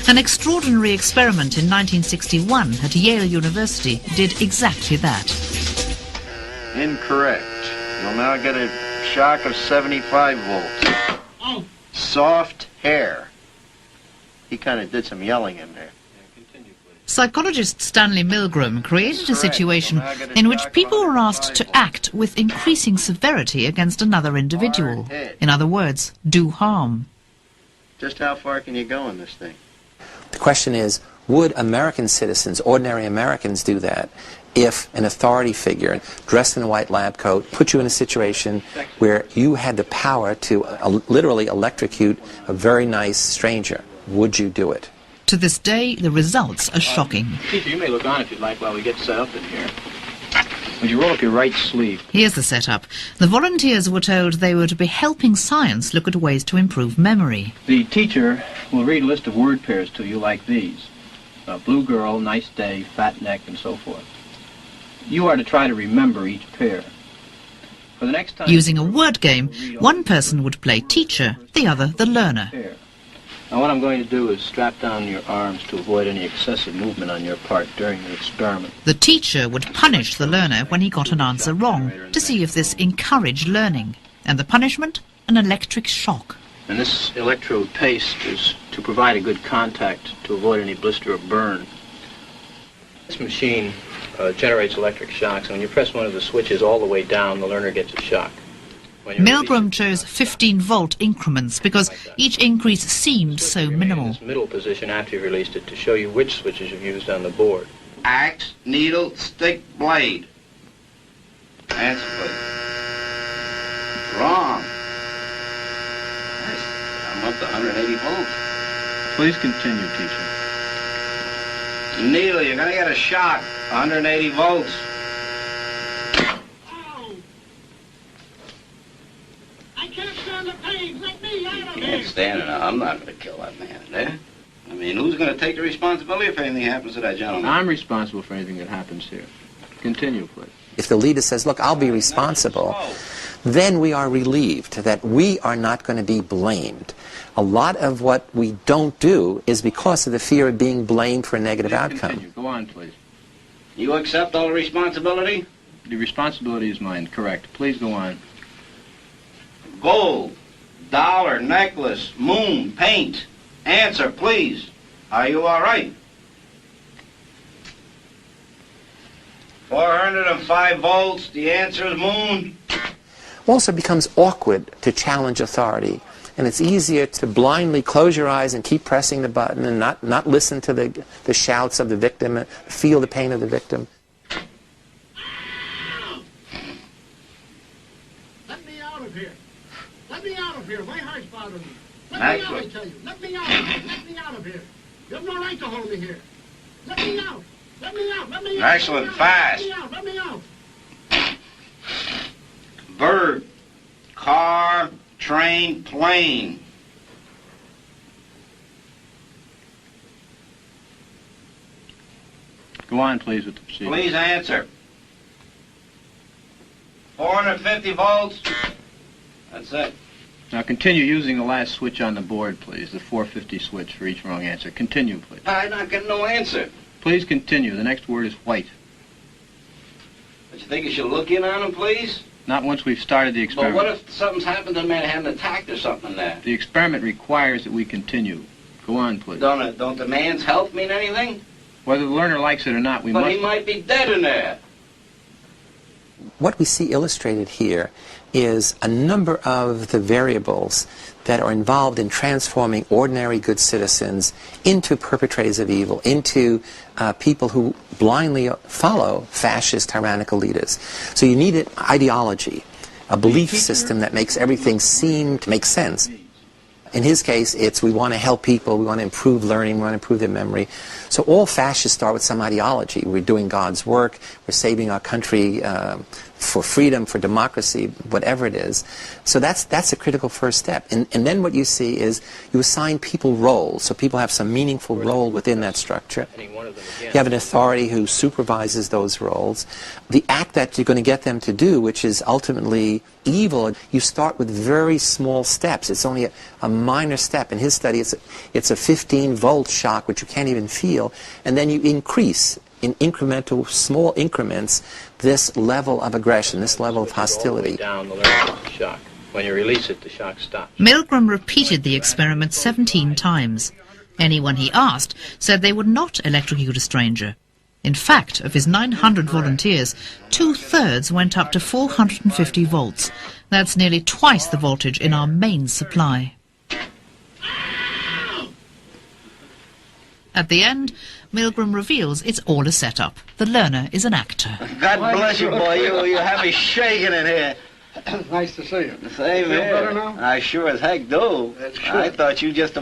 An extraordinary experiment in 1961 at Yale University did exactly that. Incorrect. You'll now get a shock of 75 volts. Oh. Soft hair. He kind of did some yelling in there. Psychologist Stanley Milgram created a situation in which people were asked to act with increasing severity against another individual. In other words, do harm. Just how far can you go in this thing? The question is, would American citizens, ordinary Americans, do that if an authority figure dressed in a white lab coat put you in a situation where you had the power to literally electrocute a very nice stranger? Would you do it? To this day, the results are shocking. Teacher, you may look on if you'd like while we get set up in here. Would you roll up your right sleeve? Here's the setup. The volunteers were told they were to be helping science look at ways to improve memory. The teacher will read a list of word pairs to you like these. Blue girl, nice day, fat neck, and so forth. You are to try to remember each pair. For the next time, using a word game, one person would play teacher, the other the learner. Now what I'm going to do is strap down your arms to avoid any excessive movement on your part during the experiment. The teacher would punish the learner when he got an answer wrong to see if this encouraged learning. And the punishment? An electric shock. And this electrode paste is to provide a good contact to avoid any blister or burn. This machine generates electric shocks, and when you press one of the switches all the way down, the learner gets a shock. Milgram chose 15-volt increments because each increase seemed so minimal. This middle position after you've released it to show you which switches you've used on the board. Axe, needle, stick, blade. Answer, please. Wrong. I'm up to 180 volts. Please continue, teacher. Needle, you're going to get a shock. 180 volts. Can't stand it. I'm not going to kill that man there. I mean, who's going to take the responsibility if anything happens to that gentleman? I'm responsible for anything that happens here. Continue, please. If the leader says, look, I'll be responsible, then we are relieved that we are not going to be blamed. A lot of what we don't do is because of the fear of being blamed for a negative outcome. Continue. Go on, please. You accept all the responsibility? The responsibility is mine, correct. Please go on. Gold, dollar, necklace, moon, paint. Answer, please. Are you all right? 405 volts. The answer is moon. Also, it becomes awkward to challenge authority. And it's easier to blindly close your eyes and keep pressing the button and not listen to the shouts of the victim, and feel the pain of the victim. Let me out of here. Let me out of here. My heart's bothering me. Let me out, I tell you. Let me out. Let me out of here. You have no right to hold me here. Let me out. Let me out. Let me out. Excellent. Fast. Let me out. Let me out. Bird, car, train, plane. Go on, please, with the procedure. Please answer. 450 volts. That's it. Now continue using the last switch on the board, please, the 450 switch for each wrong answer. Continue, please. I'm not getting no answer. Please continue. The next word is white. But you think you should look in on him, please? Not once we've started the But experiment. what if something's happened to the man and had an attack or something there? The experiment requires that we continue. Go on, please. Don't the man's health mean anything? Whether the learner likes it or not, we must... But he might be dead in there. What we see illustrated here is a number of the variables that are involved in transforming ordinary good citizens into perpetrators of evil, into people who blindly follow fascist tyrannical leaders. So you need an ideology, a belief system that makes everything seem to make sense. In his case, it's we want to help people, we want to improve learning, we want to improve their memory. So all fascists start with some ideology. We're doing God's work, we're saving our country for freedom, for democracy, whatever it is. So that's a critical first step. And then what you see is you assign people roles, so people have some meaningful role within that structure. You have an authority who supervises those roles. The act that you're going to get them to do, which is ultimately evil, you start with very small steps. It's only a minor step. In his study, it's a 15-volt shock, which you can't even feel, and then you increase in incremental, small increments, this level of aggression, this level of hostility. Down the level of the shock. When you release it, the shock stops. Milgram repeated the experiment 17 times. Anyone he asked said they would not electrocute a stranger. In fact, of his 900 volunteers, 2/3 went up to 450 volts. That's nearly twice the voltage in our main supply. At the end, Milgram reveals it's all a setup. The learner is an actor. God bless you, boy. You have me shaking in here. Nice to see you. Same Feel here. better now? I sure as heck do. That's good. I thought you just